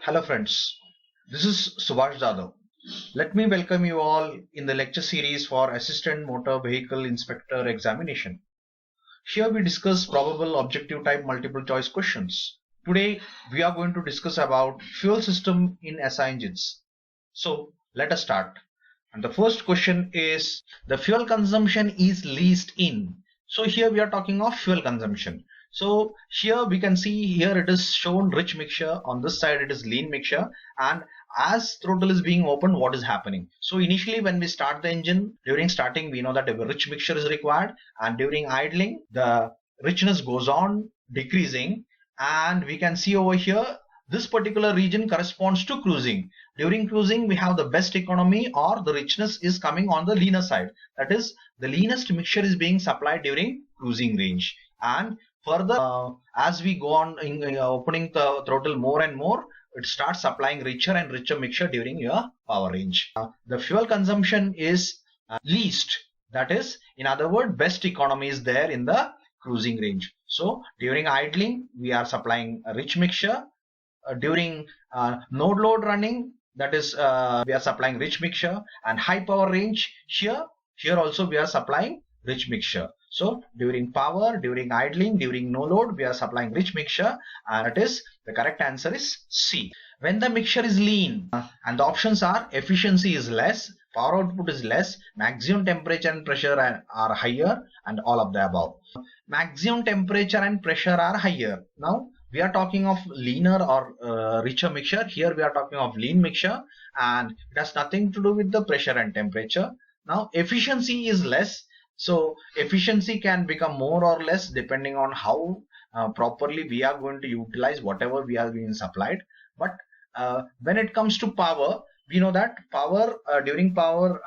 Hello friends, this is Subhash Jadhav. Let me welcome you all in the lecture series for Assistant Motor Vehicle Inspector Examination. Here we discuss probable objective type multiple choice questions. Today we are going to discuss about fuel system in SI engines. So let us start. And the first question is the fuel consumption is least in. So here we are talking of fuel consumption. So here we can see here it is shown rich mixture, on this side it is lean mixture, and as throttle is being opened, what is happening? So initially when we start the engine, during starting we know that a rich mixture is required, and during idling the richness goes on decreasing, and we can see over here this particular region corresponds to cruising. During cruising we have the best economy, or the richness is coming on the leaner side, that is the leanest mixture is being supplied during cruising range. And further, as we go on in opening the throttle more and more, it starts supplying richer and richer mixture during your power range. The fuel consumption is least, that is, in other words, best economy is there in the cruising range. So during idling we are supplying a rich mixture. During node load running, that is we are supplying rich mixture, and high power range, here also we are supplying rich mixture. So during power, during idling, during no load, we are supplying rich mixture, and it is the correct answer is C. When the mixture is lean, and the options are efficiency is less, power output is less, maximum temperature and pressure are higher, and all of the above. Maximum temperature and pressure are higher. Now we are talking of leaner or richer mixture. Here we are talking of lean mixture, and it has nothing to do with the pressure and temperature. Now efficiency is less. So efficiency can become more or less depending on how properly we are going to utilize whatever we are being supplied. But when it comes to power, we know that power during power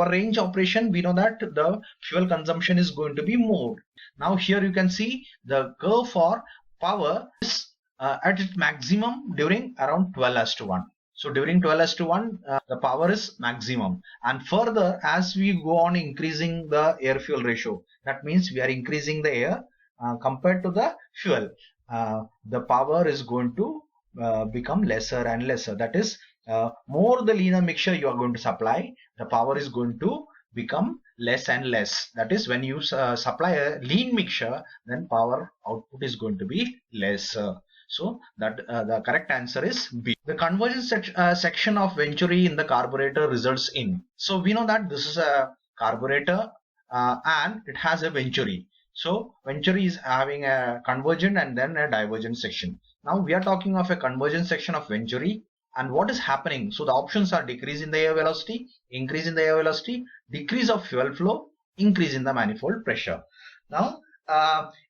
range operation, we know that the fuel consumption is going to be more. Now here you can see the curve for power is at its maximum during around 12:1. So during 12:1, the power is maximum, and further as we go on increasing the air fuel ratio, that means we are increasing the air compared to the fuel, the power is going to become lesser and lesser. That is, more the leaner mixture you are going to supply, the power is going to become less and less. That is, when you supply a lean mixture, then power output is going to be lesser. So that the correct answer is B. The convergence section of Venturi in the carburetor results in. So we know that this is a carburetor and it has a Venturi. So Venturi is having a convergent and then a divergent section. Now we are talking of a convergent section of Venturi, and what is happening? So the options are decrease in the air velocity, increase in the air velocity, decrease of fuel flow, increase in the manifold pressure. Now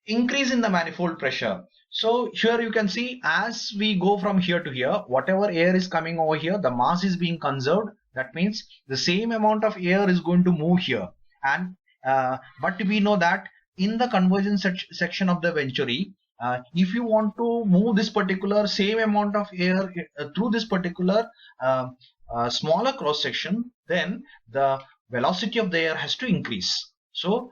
increase in the manifold pressure. So here you can see as we go from here to here, whatever air is coming over here, the mass is being conserved. That means the same amount of air is going to move here. And but we know that in the convergence section of the Venturi, if you want to move this particular same amount of air through this particular smaller cross section, then the velocity of the air has to increase. So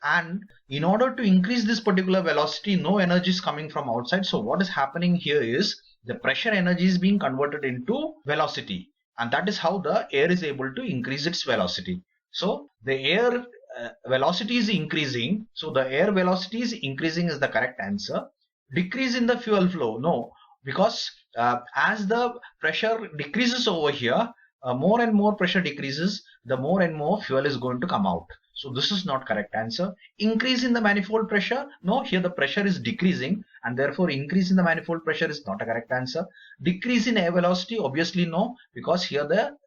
and in order to increase this particular velocity, no energy is coming from outside. So what is happening here is the pressure energy is being converted into velocity, and that is how the air is able to increase its velocity. So the air velocity is increasing, so the air velocity is increasing is the correct answer. Decrease in the fuel flow, no, because as the pressure decreases over here, more and more pressure decreases, the more and more fuel is going to come out. So this is not correct answer. Increase in the manifold pressure, no, here the pressure is decreasing, and therefore increase in the manifold pressure is not a correct answer. Decrease in air velocity, obviously no, because here the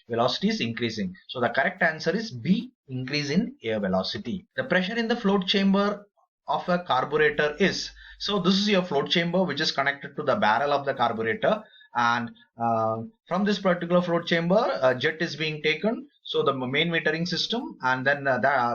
velocity is increasing. So the correct answer is B, increase in air velocity. The pressure in the float chamber of a carburetor is, so this is your float chamber which is connected to the barrel of the carburetor, and from this particular float chamber a jet is being taken, so the main metering system, and then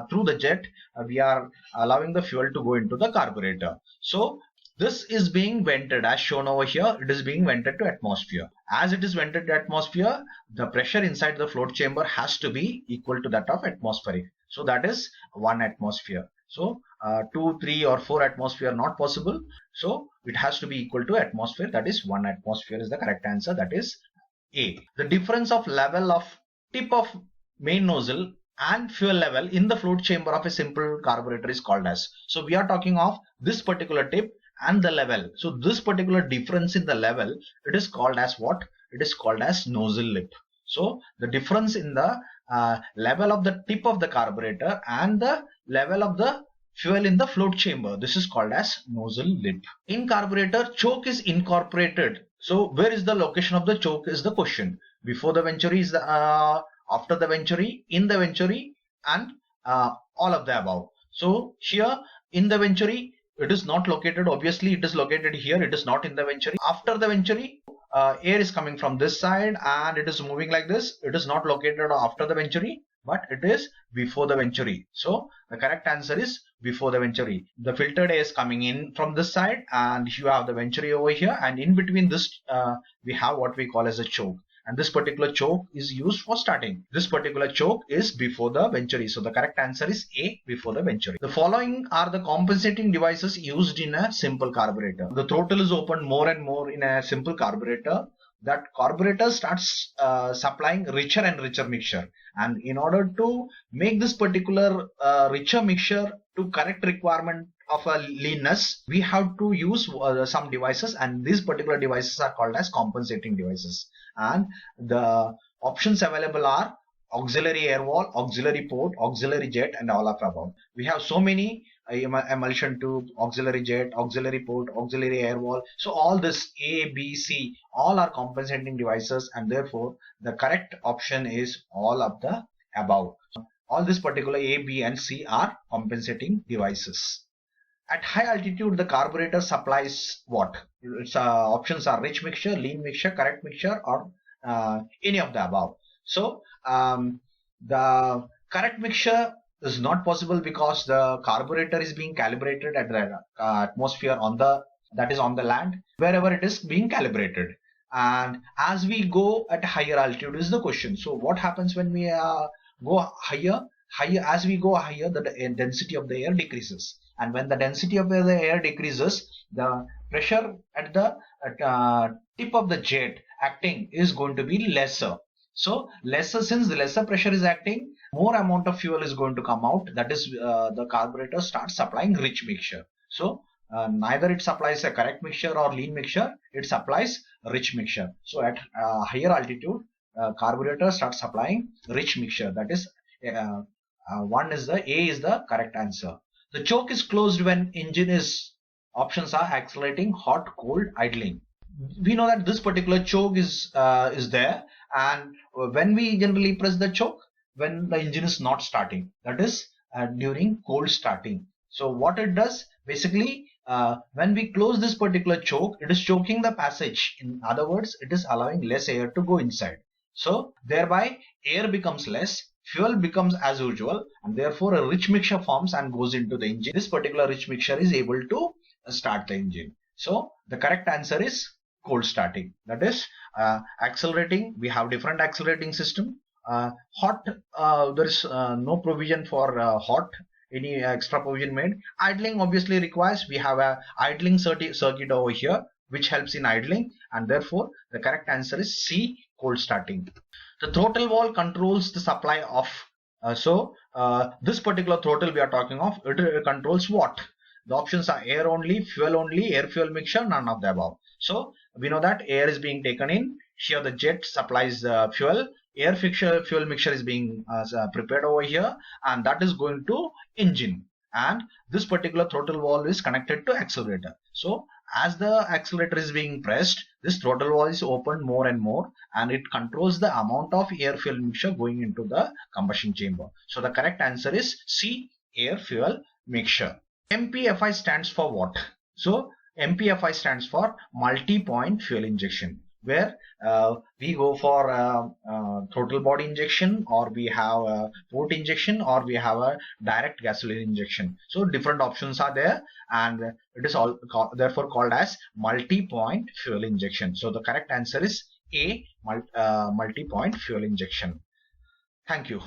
through the jet we are allowing the fuel to go into the carburetor. So this is being vented as shown over here. It is being vented to atmosphere. As it is vented to atmosphere, the pressure inside the float chamber has to be equal to that of atmospheric. So that is 1 atmosphere. So 2, 3 or 4 atmosphere not possible. So it has to be equal to atmosphere, that is 1 atmosphere is the correct answer, that is A. The difference of level of tip of main nozzle and fuel level in the float chamber of a simple carburetor is called as. So we are talking of this particular tip and the level. So this particular difference in the level, it is called as what? It is called as nozzle lip. So the difference in the level of the tip of the carburetor and the level of the fuel in the float chamber, this is called as nozzle lip. In carburetor, choke is incorporated. So where is the location of the choke is the question. Before the Venturi is the after the Venturi, in the Venturi, and all of the above. So here in the Venturi, it is not located. Obviously, it is located here. It is not in the Venturi. After the Venturi, air is coming from this side and it is moving like this. It is not located after the Venturi, but it is before the Venturi. So the correct answer is before the Venturi. The filtered air is coming in from this side and you have the Venturi over here, and in between this we have what we call as a choke. And this particular choke is used for starting. This particular choke is before the Venturi. So the correct answer is A, before the Venturi. The following are the compensating devices used in a simple carburetor. The throttle is opened more and more in a simple carburetor. That carburetor starts supplying richer and richer mixture. And in order to make this particular richer mixture to correct requirement of a leanness, we have to use some devices, and these particular devices are called as compensating devices. And the options available are auxiliary air wall, auxiliary port, auxiliary jet, and all of above. We have so many emulsion tube, auxiliary jet, auxiliary port, auxiliary air wall. So all this A, B, C, all are compensating devices, and therefore the correct option is all of the above. All this particular A, B, and C are compensating devices. At high altitude, the carburetor supplies what? Its options are rich mixture, lean mixture, correct mixture, or any of the above. So the correct mixture is not possible because the carburetor is being calibrated at the atmosphere on the, that is on the land, wherever it is being calibrated. And as we go at higher altitude is the question. So what happens when we go higher? As we go higher, the density of the air decreases. And when the density of the air decreases, the pressure at the tip of the jet acting is going to be lesser. So lesser, since the lesser pressure is acting, more amount of fuel is going to come out. That is the carburetor starts supplying rich mixture. So neither it supplies a correct mixture or lean mixture, it supplies rich mixture. So at higher altitude, carburetor starts supplying rich mixture. That is one is the A is the correct answer. The choke is closed when engine is, options are accelerating, hot, cold, idling. We know that this particular choke is there, and when we generally press the choke, when the engine is not starting, that is during cold starting. So what it does basically, when we close this particular choke, it is choking the passage. In other words, it is allowing less air to go inside. So thereby air becomes less, fuel becomes as usual, and therefore a rich mixture forms and goes into the engine. This particular rich mixture is able to start the engine. So the correct answer is cold starting. That is accelerating. We have different accelerating system. Hot, there is no provision for hot, any extra provision made. Idling obviously requires, we have a idling circuit over here which helps in idling, and therefore the correct answer is C, cold starting. The throttle valve controls the supply of, this particular throttle we are talking of, it controls what? The options are air only, fuel only, air fuel mixture, none of the above. So we know that air is being taken in, here the jet supplies the fuel, air fuel mixture is being prepared over here, and that is going to engine, and this particular throttle valve is connected to accelerator. So as the accelerator is being pressed, this throttle valve is opened more and more, and it controls the amount of air fuel mixture going into the combustion chamber. So the correct answer is C, air fuel mixture. MPFI stands for what? So MPFI stands for multi-point fuel injection, where we go for throttle body injection, or we have a port injection, or we have a direct gasoline injection. So different options are there, and it is all therefore called as multi-point fuel injection. So the correct answer is A, multi-point fuel injection. Thank you.